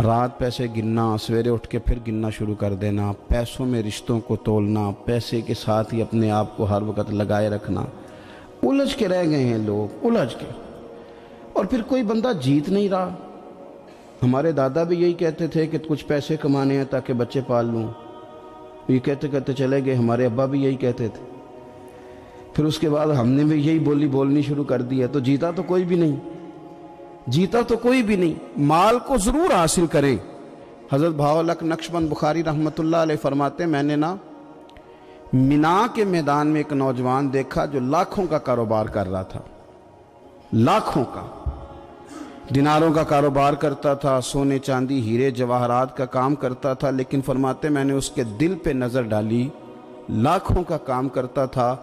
رات پیسے گننا، سویرے اٹھ کے پھر گننا شروع کر دینا، پیسوں میں رشتوں کو تولنا، پیسے کے ساتھ ہی اپنے آپ کو ہر وقت لگائے رکھنا، الجھ کے رہ گئے ہیں لوگ، الجھ کے۔ اور پھر کوئی بندہ جیت نہیں رہا۔ ہمارے دادا بھی یہی کہتے تھے کہ کچھ پیسے کمانے ہیں تاکہ بچے پال لوں، یہ کہتے کہتے چلے گئے۔ ہمارے ابا بھی یہی کہتے تھے، پھر اس کے بعد ہم نے بھی یہی بولنی شروع کر دی ہے، تو جیتا تو کوئی بھی نہیں، جیتا تو کوئی بھی نہیں۔ مال کو ضرور حاصل کریں۔ حضرت بہاءالحق نقشبند بخاری رحمۃ اللہ علیہ فرماتے ہیں، میں نے مینا کے میدان میں ایک نوجوان دیکھا جو لاکھوں کا کاروبار کر رہا تھا، لاکھوں کا، دیناروں کا کاروبار کرتا تھا، سونے چاندی ہیرے جواہرات کا کام کرتا تھا، لیکن فرماتے میں نے اس کے دل پہ نظر ڈالی، لاکھوں کا کام کرتا تھا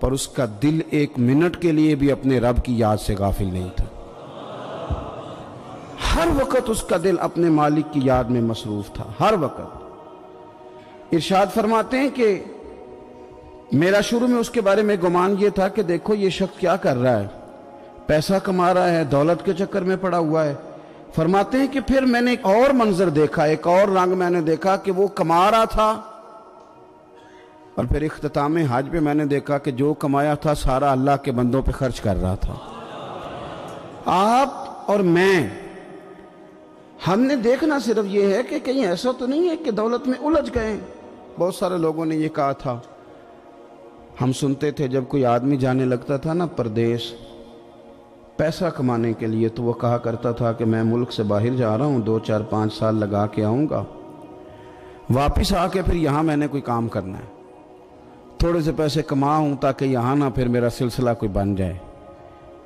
پر اس کا دل ایک منٹ کے لیے بھی اپنے رب کی یاد سے غافل نہیں تھا۔ ہر وقت اس کا دل اپنے مالک کی یاد میں مصروف تھا، ہر وقت۔ ارشاد فرماتے ہیں کہ میرا شروع میں اس کے بارے میں گمان یہ تھا کہ دیکھو یہ شخص کیا کر رہا ہے، پیسہ کما رہا ہے، دولت کے چکر میں پڑا ہوا ہے۔ فرماتے ہیں کہ پھر میں نے ایک اور منظر دیکھا، ایک اور رنگ میں نے دیکھا کہ وہ کما رہا تھا، اور پھر اختتام حج پہ میں نے دیکھا کہ جو کمایا تھا سارا اللہ کے بندوں پہ خرچ کر رہا تھا۔ آپ اور میں، ہم نے دیکھنا صرف یہ ہے کہ کہیں ایسا تو نہیں ہے کہ دولت میں الجھ گئے۔ بہت سارے لوگوں نے یہ کہا تھا، ہم سنتے تھے جب کوئی آدمی جانے لگتا تھا نا پردیس پیسہ کمانے کے لیے، تو وہ کہا کرتا تھا کہ میں ملک سے باہر جا رہا ہوں، 2 4 5 سال لگا کے آؤں گا، واپس آ کے پھر یہاں میں نے کوئی کام کرنا ہے، تھوڑے سے پیسے کماؤں تاکہ یہاں نہ پھر میرا سلسلہ کوئی بن جائے۔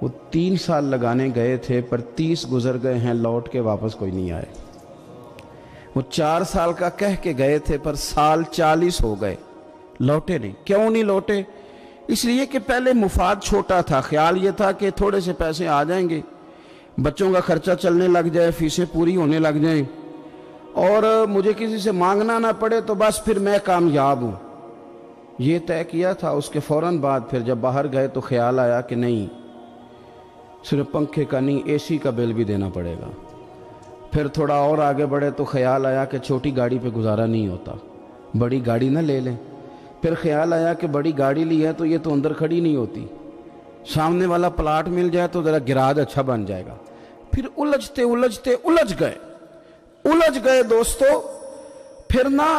وہ 3 سال لگانے گئے تھے پر 30 گزر گئے ہیں، لوٹ کے واپس کوئی نہیں آئے۔ وہ 4 سال کا کہہ کے گئے تھے پر سال 40 ہو گئے، لوٹے نہیں۔ کیوں نہیں لوٹے؟ اس لیے کہ پہلے مفاد چھوٹا تھا، خیال یہ تھا کہ تھوڑے سے پیسے آ جائیں گے، بچوں کا خرچہ چلنے لگ جائے، فیسیں پوری ہونے لگ جائیں، اور مجھے کسی سے مانگنا نہ پڑے، تو بس پھر میں کامیاب ہوں۔ یہ طے کیا تھا۔ اس کے فوراً بعد پھر جب باہر گئے تو خیال آیا کہ نہیں، صرف پنکھے کا نہیں، اے سی کا بل بھی دینا پڑے گا۔ پھر تھوڑا اور آگے بڑھے تو خیال آیا کہ چھوٹی گاڑی پہ گزارا نہیں ہوتا، بڑی گاڑی نہ لے لیں۔ پھر خیال آیا کہ بڑی گاڑی لی ہے تو یہ تو اندر کھڑی نہیں ہوتی، سامنے والا پلاٹ مل جائے تو ذرا گراج اچھا بن جائے گا۔ پھر الجھتے الجھ گئے دوستو۔ پھر نہ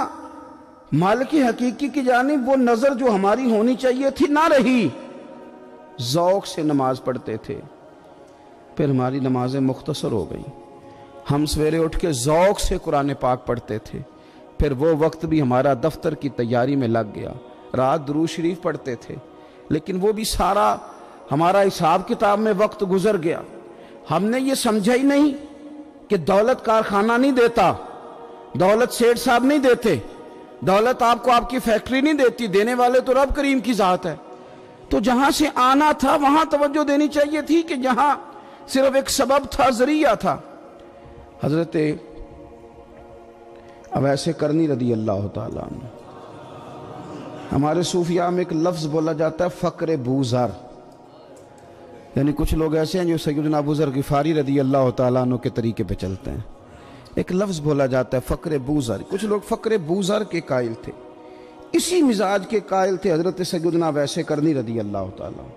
مالک حقیقی کی جانب وہ نظر جو ہماری ہونی چاہیے تھی نہ رہی۔ ذوق سے نماز پڑھتے تھے، پھر ہماری نمازیں مختصر ہو گئیں۔ ہم سویرے اٹھ کے ذوق سے قرآن پاک پڑھتے تھے، پھر وہ وقت بھی ہمارا دفتر کی تیاری میں لگ گیا۔ رات درود شریف پڑھتے تھے، لیکن وہ بھی سارا ہمارا حساب کتاب میں وقت گزر گیا۔ ہم نے یہ سمجھا ہی نہیں کہ دولت کارخانہ نہیں دیتا، دولت سیٹھ صاحب نہیں دیتے، دولت آپ کو آپ کی فیکٹری نہیں دیتی، دینے والے تو رب کریم کی ذات ہے۔ تو جہاں سے آنا تھا وہاں توجہ دینی چاہیے تھی کہ جہاں صرف ایک سبب تھا، ذریعہ تھا۔ حضرت اویس کرنی رضی اللہ تعالیٰ عنہ، ہمارے صوفیاء میں ایک لفظ بولا جاتا ہے فقر بوذر، یعنی کچھ لوگ ایسے ہیں جو سیدنا ابو ذر غفاری رضی اللہ تعالیٰ عنہ کے طریقے پہ چلتے ہیں۔ ایک لفظ بولا جاتا ہے فقر بوذر، کچھ لوگ فقر بوذر کے قائل تھے، اسی مزاج کے قائل تھے حضرت سیدنا اویس کرنی رضی اللہ تعالیٰ۔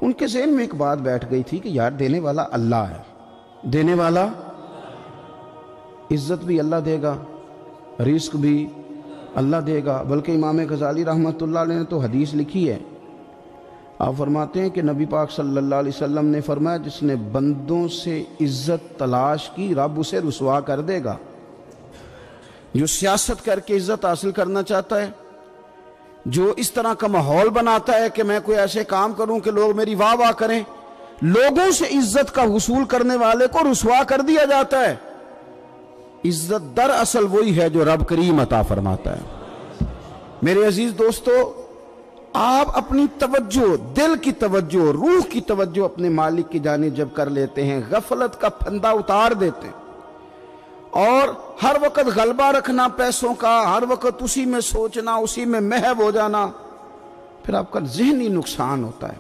ان کے ذہن میں ایک بات بیٹھ گئی تھی کہ یار دینے والا اللہ ہے، دینے والا، عزت بھی اللہ دے گا، رزق بھی اللہ دے گا۔ بلکہ امام غزالی رحمۃ اللہ علیہ نے تو حدیث لکھی ہے، آپ فرماتے ہیں کہ نبی پاک صلی اللہ علیہ وسلم نے فرمایا جس نے بندوں سے عزت تلاش کی رب اسے رسوا کر دے گا۔ جو سیاست کر کے عزت حاصل کرنا چاہتا ہے، جو اس طرح کا ماحول بناتا ہے کہ میں کوئی ایسے کام کروں کہ لوگ میری واہ واہ کریں، لوگوں سے عزت کا حصول کرنے والے کو رسوا کر دیا جاتا ہے۔ عزت در اصل وہی ہے جو رب کریم عطا فرماتا ہے۔ میرے عزیز دوستو، آپ اپنی توجہ، دل کی توجہ، روح کی توجہ اپنے مالک کی جانب جب کر لیتے ہیں، غفلت کا پھندا اتار دیتے ہیں، اور ہر وقت غلبہ رکھنا پیسوں کا، ہر وقت اسی میں سوچنا، اسی میں محو ہو جانا، پھر آپ کا ذہنی نقصان ہوتا ہے،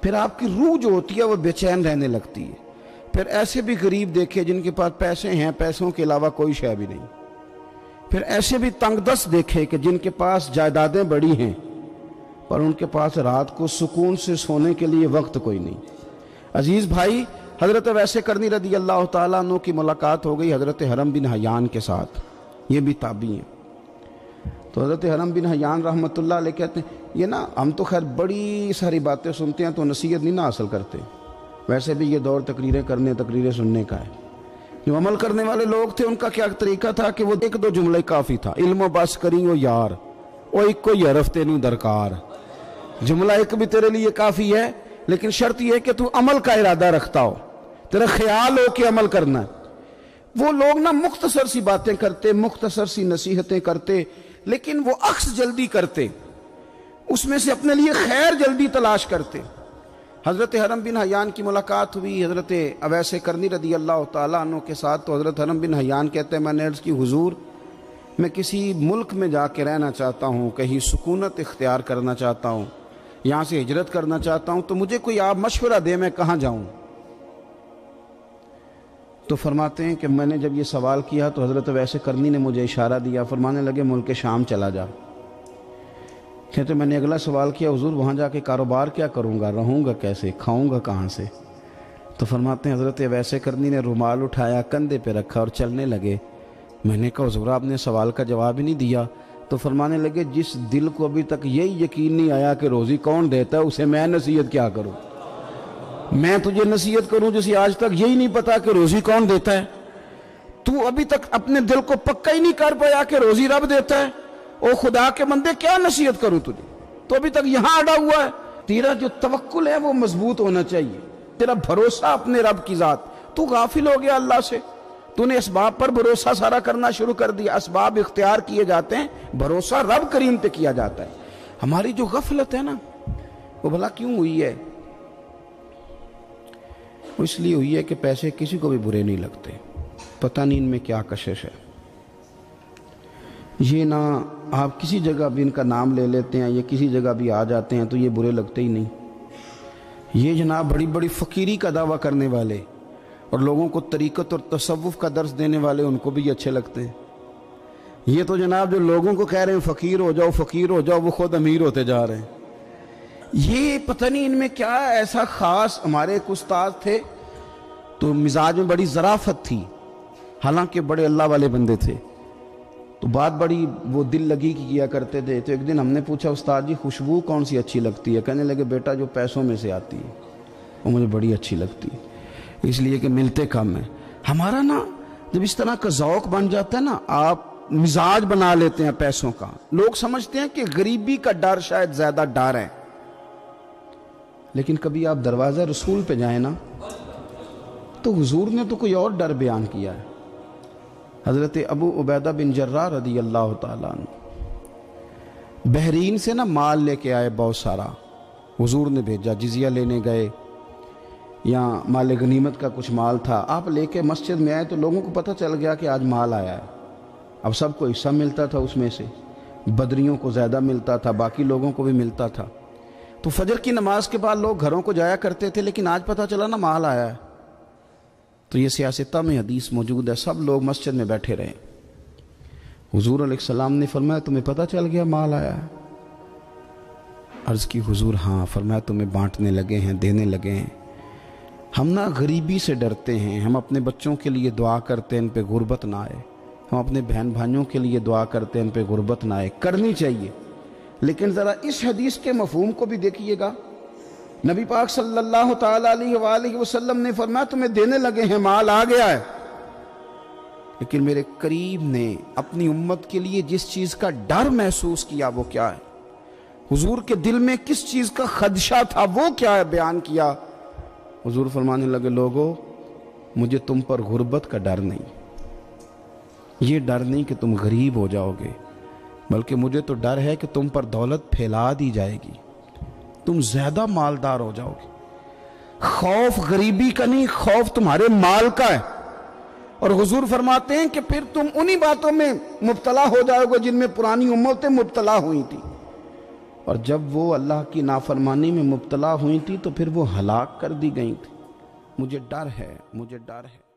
پھر آپ کی روح جو ہوتی ہے وہ بے چین رہنے لگتی ہے، پھر ایسے بھی غریب دیکھے جن کے پاس پیسے ہیں، پیسوں کے علاوہ کوئی شے بھی نہیں، پھر ایسے بھی تنگ دست دیکھے کہ جن کے پاس جائیدادیں بڑی ہیں پر ان کے پاس رات کو سکون سے سونے کے لیے وقت کوئی نہیں۔ عزیز بھائی، حضرت اویس کرنی رضی اللہ تعالیٰ عنہ کی ملاقات ہو گئی حضرت حرم بن حیان کے ساتھ، یہ بھی تابعی ہیں۔ تو حضرت حرم بن حیان رحمۃ اللہ علیہ کہتے ہیں، یہ نا ہم تو خیر بڑی ساری باتیں سنتے ہیں تو نصیحت نہیں نہ حاصل کرتے، ویسے بھی یہ دور تقریریں سننے کا ہے۔ جو عمل کرنے والے لوگ تھے ان کا کیا طریقہ تھا کہ وہ ایک دو جملے کافی تھا، علم و بس کری او یار او ایک کو یرف تینوں درکار، جملہ ایک بھی تیرے لیے کافی ہے، لیکن شرط یہ کہ تو عمل کا ارادہ رکھتا ہو، تیرا خیال ہو کہ عمل کرنا ہے۔ وہ لوگ نا مختصر سی باتیں کرتے، مختصر سی نصیحتیں کرتے، لیکن وہ عکس جلدی کرتے، اس میں سے اپنے لیے خیر جلدی تلاش کرتے۔ حضرت حرم بن حیان کی ملاقات ہوئی حضرت اویس کرنی رضی اللہ تعالیٰ عنہ کے ساتھ، تو حضرت حرم بن حیان کہتے ہیں میں نے عرض کی حضور میں کسی ملک میں جا کے رہنا چاہتا ہوں، کہیں سکونت اختیار کرنا چاہتا ہوں، یہاں سے ہجرت کرنا چاہتا ہوں، تو مجھے کوئی آپ مشورہ دے میں کہاں جاؤں؟ تو فرماتے ہیں کہ میں نے جب یہ سوال کیا تو حضرت اویس کرنی نے مجھے اشارہ دیا، فرمانے لگے ملک شام چلا جا۔ کہتے میں نے اگلا سوال کیا حضور وہاں جا کے کاروبار کیا کروں گا، رہوں گا کیسے، کھاؤں گا کہاں سے؟ تو فرماتے ہیں حضرت اویس کرنی نے رومال اٹھایا، کندھے پہ رکھا اور چلنے لگے۔ میں نے کہا حضور آپ نے سوال کا جواب ہی نہیں دیا۔ تو فرمانے لگے جس دل کو ابھی تک یہی یقین نہیں آیا کہ روزی کون دیتا ہے اسے میں نصیحت کیا کروں؟ میں تجھے نصیحت کروں جسے آج تک یہی نہیں پتا کہ روزی کون دیتا ہے؟ تو ابھی تک اپنے دل کو پکا ہی نہیں کر پایا کہ روزی رب دیتا ہے؟ او خدا کے بندے کیا نصیحت کروں تجھے، تو ابھی تک یہاں اڑا ہوا ہے۔ تیرا جو توکل ہے وہ مضبوط ہونا چاہیے، تیرا بھروسہ اپنے رب کی ذات۔ تو غافل ہو گیا اللہ سے، تو نے اسباب پر بھروسہ سارا کرنا شروع کر دیا۔ اسباب اختیار کیے جاتے ہیں، بھروسہ رب کریم پہ کیا جاتا ہے۔ ہماری جو غفلت ہے نا وہ بھلا کیوں ہوئی ہے؟ وہ اس لیے ہوئی ہے کہ پیسے کسی کو بھی برے نہیں لگتے، پتہ نہیں ان میں کیا کشش ہے۔ یہ نہ آپ کسی جگہ بھی ان کا نام لے لیتے ہیں، یہ کسی جگہ بھی آ جاتے ہیں تو یہ برے لگتے ہی نہیں۔ یہ جناب بڑی بڑی فقیری کا دعویٰ کرنے والے اور لوگوں کو طریقت اور تصوف کا درس دینے والے ان کو بھی اچھے لگتے ہیں۔ یہ تو جناب جو لوگوں کو کہہ رہے ہیں فقیر ہو جاؤ فقیر ہو جاؤ، وہ خود امیر ہوتے جا رہے ہیں۔ یہ پتہ نہیں ان میں کیا ایسا خاص۔ ہمارے ایک استاد تھے تو مزاج میں بڑی ظرافت تھی، حالانکہ بڑے اللہ والے بندے تھے، تو بات بڑی وہ دل لگی کی کیا کرتے تھے۔ تو ایک دن ہم نے پوچھا استاد جی خوشبو کون سی اچھی لگتی ہے؟ کہنے لگے بیٹا جو پیسوں میں سے آتی ہے وہ مجھے بڑی اچھی لگتی ہے، اس لیے کہ ملتے کم ہیں۔ ہمارا نا جب اس طرح کا ذوق بن جاتا ہے نا، آپ مزاج بنا لیتے ہیں پیسوں کا، لوگ سمجھتے ہیں کہ غریبی کا ڈر شاید زیادہ ڈر ہے، لیکن کبھی آپ دروازہ رسول پہ جائیں نا تو حضور نے تو کوئی اور ڈر بیان کیا ہے۔ حضرت ابو عبیدہ بن جراح رضی اللہ تعالیٰ عنہ بحرین سے نا مال لے کے آئے بہت سارا، حضور نے بھیجا، جزیہ لینے گئے یا مال غنیمت کا کچھ مال تھا، آپ لے کے مسجد میں آئے تو لوگوں کو پتہ چل گیا کہ آج مال آیا ہے۔ اب سب کو حصہ ملتا تھا، اس میں سے بدریوں کو زیادہ ملتا تھا، باقی لوگوں کو بھی ملتا تھا۔ تو فجر کی نماز کے بعد لوگ گھروں کو جایا کرتے تھے، لیکن آج پتہ چلا نا مال آیا ہے، تو یہ سیاستہ میں حدیث موجود ہے، سب لوگ مسجد میں بیٹھے رہے۔ حضور علیہ السلام نے فرمایا تمہیں پتہ چل گیا مال آیا ہے؟ عرض کی حضور ہاں۔ فرمایا تمہیں بانٹنے لگے ہیں، دینے لگے ہیں۔ ہم نا غریبی سے ڈرتے ہیں، ہم اپنے بچوں کے لیے دعا کرتے ہیں ان پہ غربت نہ آئے، ہم اپنے بہن بھائیوں کے لیے دعا کرتے ہیں ان پہ غربت نہ آئے، کرنی چاہیے، لیکن ذرا اس حدیث کے مفہوم کو بھی دیکھیے گا۔ نبی پاک صلی اللہ تعالیٰ علیہ وآلہ وسلم نے فرمایا تمہیں دینے لگے ہیں، مال آ گیا ہے، لیکن میرے قریب نے اپنی امت کے لیے جس چیز کا ڈر محسوس کیا وہ کیا ہے، حضور کے دل میں کس چیز کا خدشہ تھا وہ کیا ہے بیان کیا۔ حضور فرمانے لگے لوگو مجھے تم پر غربت کا ڈر نہیں، یہ ڈر نہیں کہ تم غریب ہو جاؤ گے، بلکہ مجھے تو ڈر ہے کہ تم پر دولت پھیلا دی جائے گی، تم زیادہ مالدار ہو جاؤ گے۔ خوف غریبی کا نہیں، خوف تمہارے مال کا ہے۔ اور حضور فرماتے ہیں کہ پھر تم انہی باتوں میں مبتلا ہو جاؤ گے جن میں پرانی امتیں مبتلا ہوئی تھی، اور جب وہ اللہ کی نافرمانی میں مبتلا ہوئی تھی تو پھر وہ ہلاک کر دی گئی تھی۔ مجھے ڈر ہے، مجھے ڈر ہے۔